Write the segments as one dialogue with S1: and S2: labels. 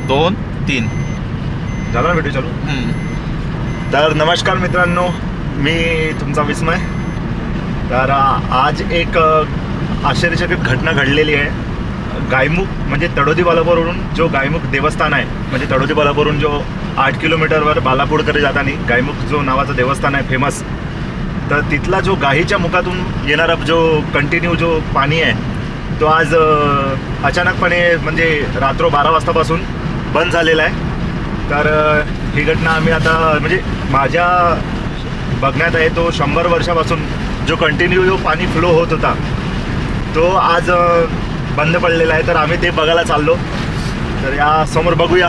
S1: 2 3
S2: झाला व्हिडिओ चालू। तर नमस्कार मित्रांनो, मी तुमचा विस्मय। तर आज एक आश्चर्यचकित घटना घडलेली आहे। गायमुख म्हणजे तडोदी बालापूरवरून जो गायमुख देवस्थान आहे, म्हणजे तडोदी बालापूरवरून जो 8 किलोमीटरवर बालापूरकडे जाताना गायमुख जो नावाचं देवस्थान आहे फेमस, तर तिथला जो गायीच्या मुखातून येणारा जो कंटिन्यू जो पाणी आहे तो आज अचानकपणे म्हणजे रात्र 12 वाजतापासून बंद झालेला आहे। तर ही घटना आम्ही आता म्हणजे माझ्या बघण्यात आहे तो 100 वर्षापासून जो कंटिन्यू जो पाणी फ्लो होत होता तो आज बंद पडलेला आहे। तर आम्ही ते बघायला चाललो। तर या समोर बघूया।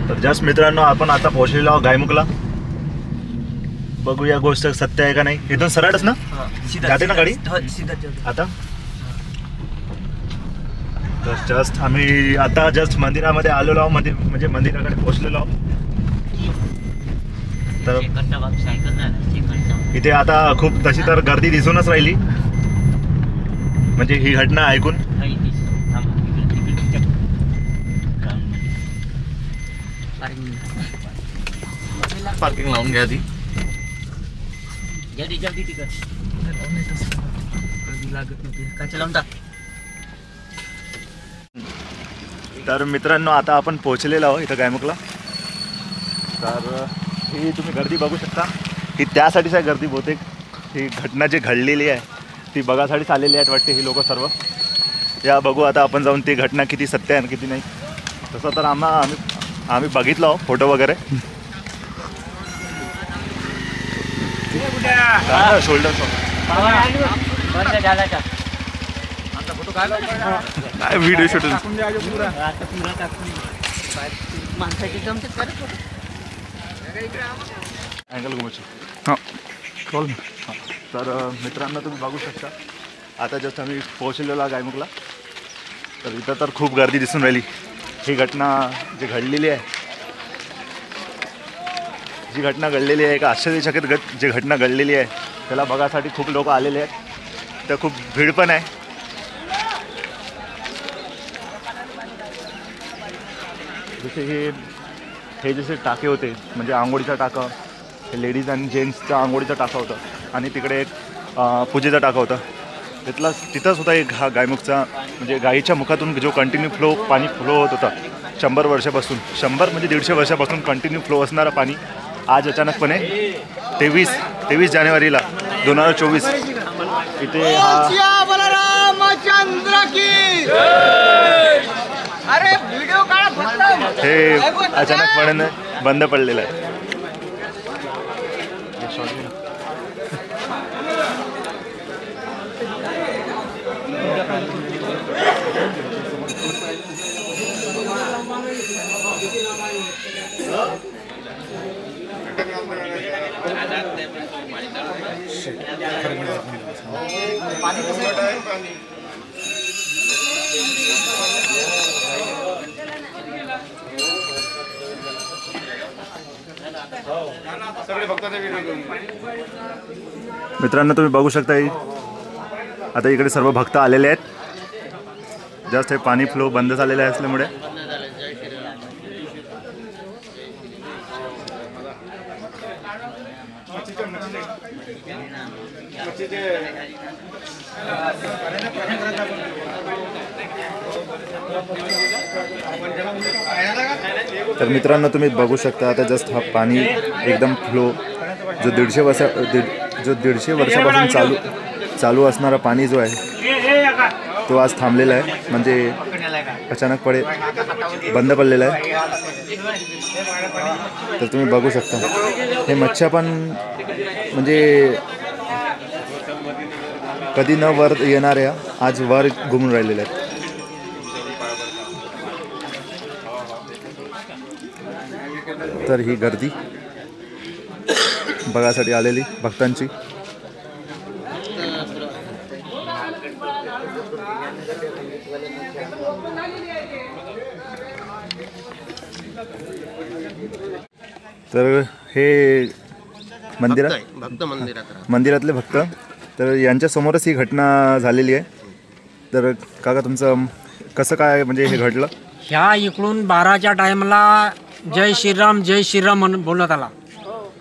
S2: तर जस्ट मित्रांनो, आपण आता पोहोचलेलो आहोत गायमुखला। बघूया गोष्ट सत्य आहे का नाही। इथून सरळच ना जाते ना गाडी आता। तर जस्ट आम्ही आता जस्ट मंदिरामध्ये आलेलो आहोत, म्हणजे मंदिराकडे पोहोचलेलो आहोत। तर इथे आता खूप तशी तर गर्दी दिसूनच राहिली, म्हणजे ही घटना ऐकून।
S1: पार्किंग लावून घ्या आधी।
S3: जल्दी तिकट लागत नाही काच लावून टाक।
S2: तर मित्रांनो, आता आपण पोहोचलेलो आहोत इथं गायमुखला। तर ही तुम्ही गर्दी बघू शकता, ही त्यासाठीच आहे गर्दी। बहुतेक ही घटना जी घडलेली आहे ती बघासाठीच आलेली आहेत वाटते ही लोक सर्व। या बघू आता आपण जाऊन ती घटना किती सत्य आहे आणि किती नाही। तसं तर आम्ही बघितलं आहोत फोटो वगैरे। शोल्डर काय व्हिडिओ शूट अँगल घुमू हां बोल। तर मित्रांनो, तुम्ही बघू शकता आता जस्ट आम्ही पोहोचलेलो आहे गायमुखला। तर इथं तर खूप गर्दी दिसून राहिली। ही घटना जी घडलेली आहे एक आश्चर्यचकित जी घटना घडलेली आहे त्याला बघासाठी खूप लोक आलेले आहेत। तर खूप भीड पण आहे। जसे हे जसे टाके होते, म्हणजे आंघोळीचा टाका, हे लेडीज आणि जेंट्सचा आंघोळीचा टाका होता, आणि तिकडे एक पूजेचा टाका होता। तिथंच होता एक हा गायमुखचा, म्हणजे गायीच्या मुखातून जो कंटिन्यू पाणी फ्लो होत होता 100 वर्षापासून, 100 म्हणजे 150 वर्षापासून कंटिन्यू फ्लो असणारा पाणी आज अचानकपणे 23 जानेवारीला 2024 इथे हे अचानकपणे बंद पडलेलं आहे। मित्रांनो, तुम्ही बघू शकता आता इकडे सर्व भक्त आलेले आहेत। जस्ट हे पाणी फ्लो बंद झालेलं आहे असल्यामुळे तर मित्रांनो, तुम्ही बघू शकता आता जस्ट हा पाणी एकदम फ्लो जो 150 वर्षापासून चालू असणारा पाणी जो आहे तो आज थांबलेला आहे, म्हणजे अचानकपणे बंद पडलेला आहे। तर तुम्ही बघू शकता हे मच्छा पण म्हणजे कधी न वर येणाऱ्या आज वर घुमून राहिलेल्या आहेत। तर ही गर्दी बघासाठी आलेली भक्तांची। तर हे मंदिरात
S4: भक्त मंदिरात राहतो.
S2: मंदिरातले भक्त. तर यांच्यासमोरच ही घटना झालेली आहे. तर काका तुमचं कसं काय म्हणजे हे घडलं?
S5: ह्या इकडून 12च्या टाइमला जय श्रीराम म्हणून बोलत आला.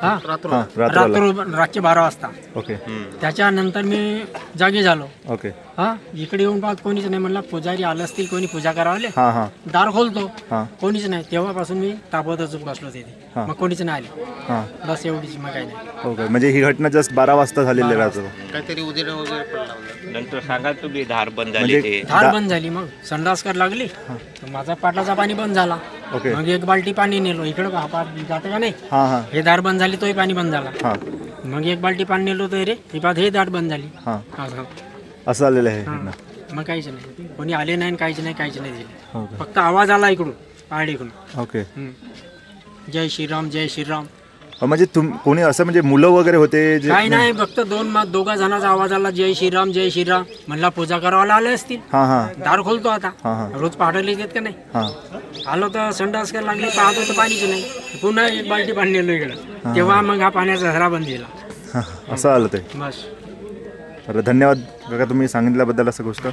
S5: हा
S2: हां रात्र
S5: रातचे 12 वाजता.
S2: ओके
S5: त्याच्यानंतर मी जागी झालो.
S2: ओके
S5: हा इकडे येऊन पाहत कोणीच नाही. म्हणलं पुजारी आलं असतील, कोणी पूजा करावले.
S2: हां हां
S5: दार खोलतो,
S2: हां
S5: कोणीच नाही. तेव्हापासून मी ताबडतोब बसलो तिथे.
S2: हां.
S5: मग कोणीच नाही आले.
S2: हां
S5: बस एवढीच, मग काही नाही.
S2: ओके. म्हणजे ही घटना जस्ट 12 वाजता झालेली रात्र.
S4: काहीतरी उजेड वगैरे पडला होता.
S6: नंतर सांगा तुम्ही धार बंद झाली
S2: म्हणजे
S6: ते
S5: धार बंद झाली. मग संडास कर लागली. तर माझा पाटाचा पाणी बंद झाला.
S2: ओके
S5: मग 1 बाल्टी पाणी नेलो. इकडं का पाट जातं का नाही.
S2: हां हां
S5: हे दार बंद झाली, तोही पाणी बंद झाला.
S2: हां
S5: मग 1 बाल्टी पाणी नेलो तर रे ही पात हे दाट बंद झाली.
S2: हां
S5: असं.
S2: असं झालेलं आहे
S5: हां.
S2: घटना.
S5: मग काहीच नाही, कोणी आले नाही, काहीच नाही दिले.
S2: ओके
S5: फक्त आवाज आला इकडून पहाडीकडून.
S2: ओके.
S5: जय श्रीराम.
S2: म्हणजे कोणी असं म्हणजे मुलं वगैरे होते जे
S5: काही नाही, फक्त दोघा जणांचा आवाज आला, जय श्रीराम. म्हणला पूजा करायला आले असतील.
S2: हां हां
S5: दार खोलतो आता.
S2: हां हां
S5: रोज पहाटेला येतात का नाही.
S2: हां
S5: आलो तर संडास करायला लागले, पाहतो तर पाणीच नाही. पुन्हा 1 बाल्टी पाणी नेलो इकडं. तेव्हा मग हा पाण्याचा झरा बंद केला.
S2: हां असं आलं ते.
S5: बस.
S2: तर धन्यवाद काका तुम्ही सांगितल्याबद्दल असं गोष्ट.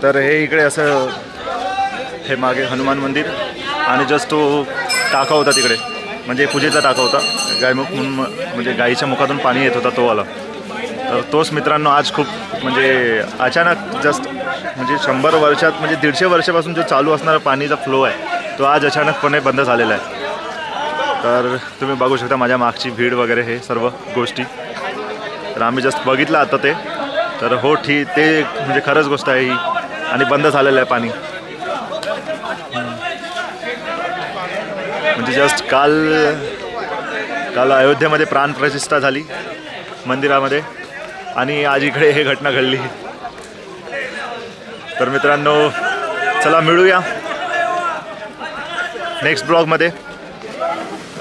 S2: तर हे इकडे असं हे मागे हनुमान मंदिर आणि जस्ट तो टाका होता तिकडे, म्हणजे पूजेचा टाका होता. गायमुख म्हणून म्हणजे गाईच्या मुखातून पाणी येत होता तो आला. तर तोच मित्रांनो आज खूप म्हणजे अचानक जस्ट म्हणजे 100 वर्षात म्हणजे 150 वर्षापासून जो चालू असणारा पाणीचा फ्लो आहे तो आज अचानकपणे बंद झालेला आहे. तर तुम्ही बघू शकता माझ्या मागची भीड वगैरे हे सर्व गोष्टी. तर आम्ही जस्ट बघितलं आता ते. तर हो ठीक, ते म्हणजे खरंच गोष्ट आहे ही. आणि बंद झालेलं आहे पाणी. म्हणजे जस्ट काल अयोध्येमध्ये प्राणप्रतिष्ठा झाली मंदिरामध्ये आणि आज इकडे हे घटना घडली. तर मित्रांनो चला मिळूया नेक्स्ट ब्लॉगमध्ये.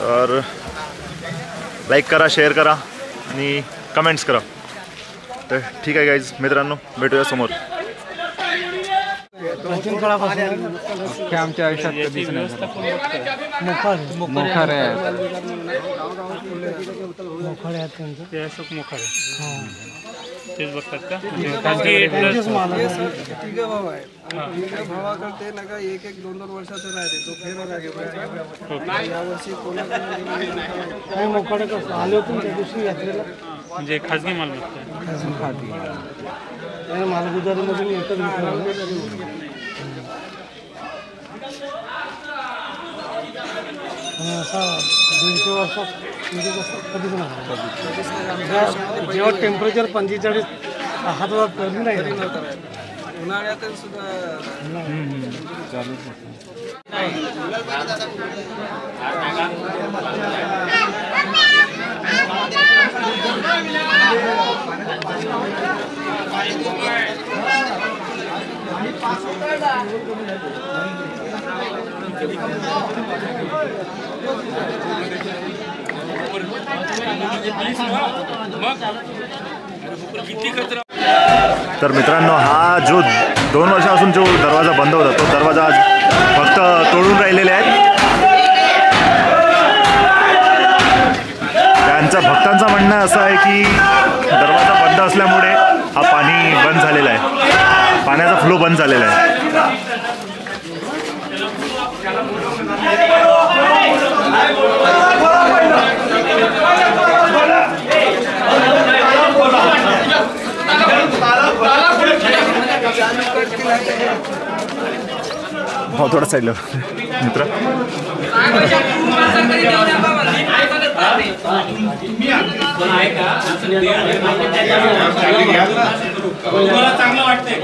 S2: तर लाईक करा, शेअर करा आणि कमेंट्स करा. तर ठीक आहे गाईज, मित्रांनो भेटूया समोर.
S7: प्राचीन काळापासून अख्ख्या आमच्या आयुष्यात कधीच नाही मोखारे आहेत त्यांचं. ते अशोक मोखारे तेच बघतात का?
S8: तिघ भाव आहे. तिघ भावाकडे ते नका 1-1, 2-2 वर्षाचं राहते. तो फेर यावर्षी
S7: नाही मोखाडे कसं आले होते त्या दिवशी यात्रेला.
S8: म्हणजे खाजगी मालमत्ता
S7: मालगुजारीमधून एकच विकलं. असा 150 वर्षात म्हणजे कसं कधीच नाही. जेव्हा टेम्परेचर 45 हात कधी नाही
S8: उन्हाळ्यात सुद्धा
S2: तर मित्रांनो हा जो 2 वर्षापासून जो दरवाजा बंद होता तो दरवाजा आज फक्त तोडून राहिलेले आहेत. त्यांचा भक्तांचं म्हणणं असं आहे की दरवाजा बंद असल्यामुळे हा पाणी बंद झालेला आहे, पाण्याचा फ्लो बंद झालेला आहे. हो थोडा साईडला मित्र.
S8: चांगलं वाटतंय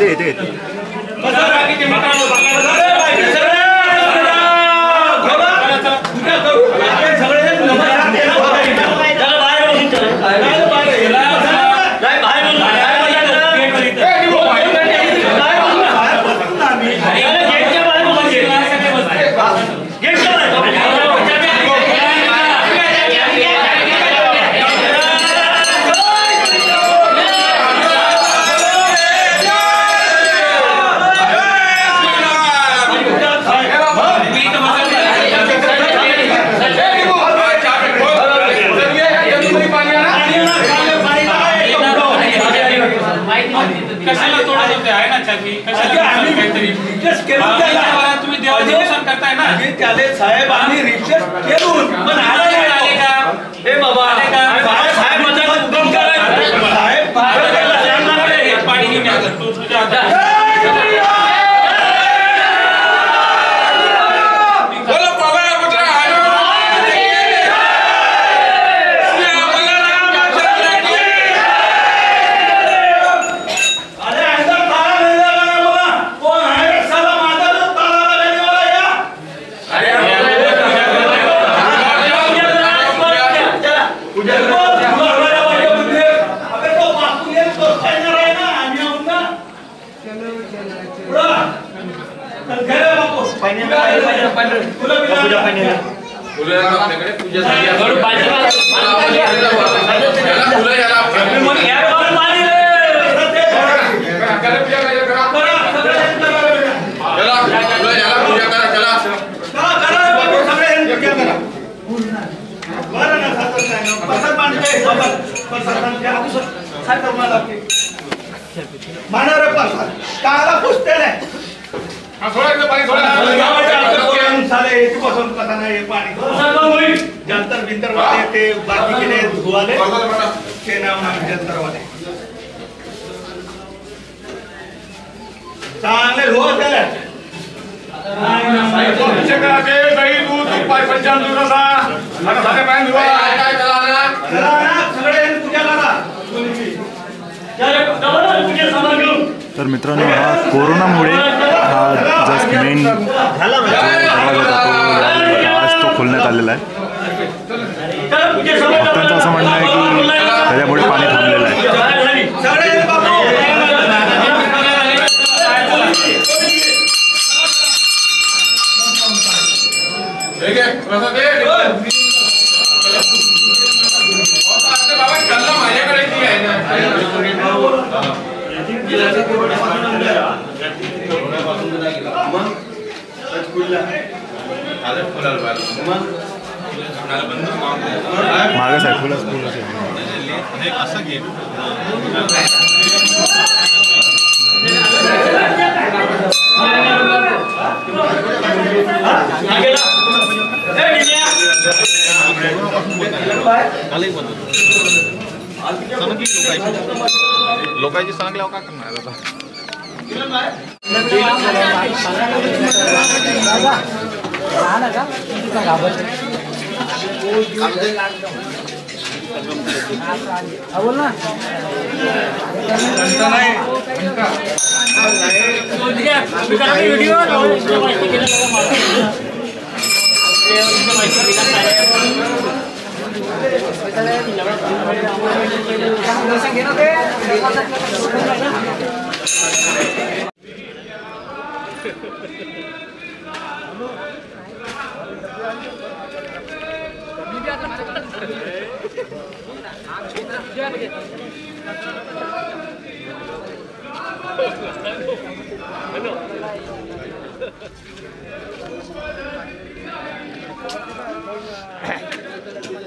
S2: येते
S9: रिक्वेस्ट केलं त्याला तुम्ही देवाचं करताय ना त्याले साहेबांनी रिक्वेस्ट केलं पण आला नाही का हे बाबा साहेब माझा उगम करायचा साहेब पाणी घेऊन या जंतर बिंतर वाले ते बाकी केले धुवाले ते नाव नाव जंतर वाले चांगले हो त्याला
S2: तर मित्रांनो हा कोरोनामुळे हा जस्ट मेन दरवाजा आज तो खोलण्यात आलेला आहे. भक्तांचं असं म्हणणं आहे की त्याच्यामुळे पाणी थांबलेलं आहे. मागच आहे फुलच फुलच असं घे
S1: लोकांची सांगल्यावर का करणार आता
S5: बोल ना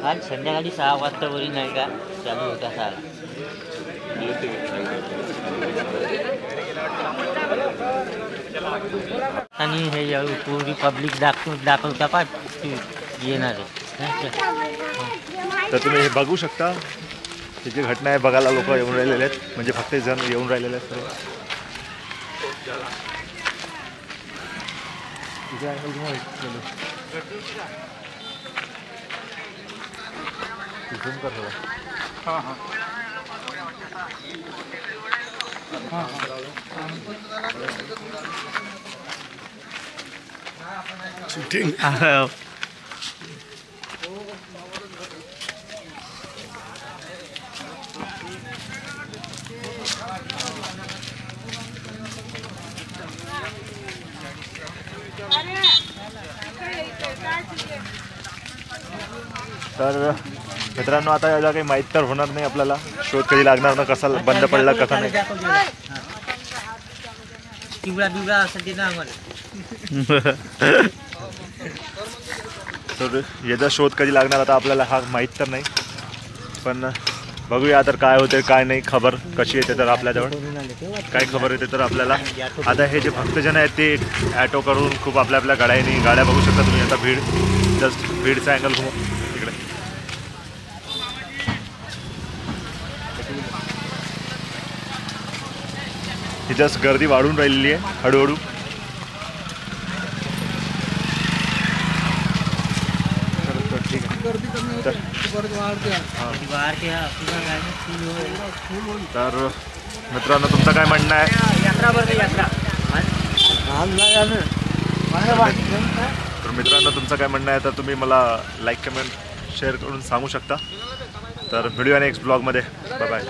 S3: आज संध्याकाळी 6 वाजता वरी नाही का चालू होता साला आणि हे पूर्वी पब्लिक दाखवता पण येणार आहे.
S2: तर तुम्ही हे बघू शकता ही जी घटना आहे बघायला लोक येऊन राहिलेले आहेत म्हणजे फक्त जण येऊन राहिलेले आहेत. झूम कर थोड़ा. हां शूटिंग तर मित्रांनो आता याला काही माहीत तर होणार नाही आपल्याला शोध कधी लागणार ना कसा बंद पडला कसा नाही. तर याचा शोध कधी लागणार आता आपल्याला हा माहीत तर नाही पण बघूया तर काय होते काय नाही, खबर कशी येते तर आपल्याजवळ काय खबर येते तर आपल्याला. आता हे जे भक्तजन आहेत ते ॲटो करून खूप आपल्या गाड्या बघू शकता तुम्ही. आता भीड जस्ट भीडचा अँगल घुमव तिकडे. ही जस्ट गर्दी वाढून राहिलेली आहे हळूहळू. ठीक आहे
S8: गर्दी कमी होते परत वाढते.
S3: बाहर के आपला काय फुल
S2: तर मित्रांनो तुमचं काय म्हणणं आहे?
S5: यात्रा बरं यात्रा
S2: तर मित्रांनो तुमचं काय म्हणणं आहे तर तुम्ही मला लाईक कमेंट शेअर करून सांगू शकता. तर व्हिडिओ नेक्स्ट ब्लॉगमध्ये. Bye bye.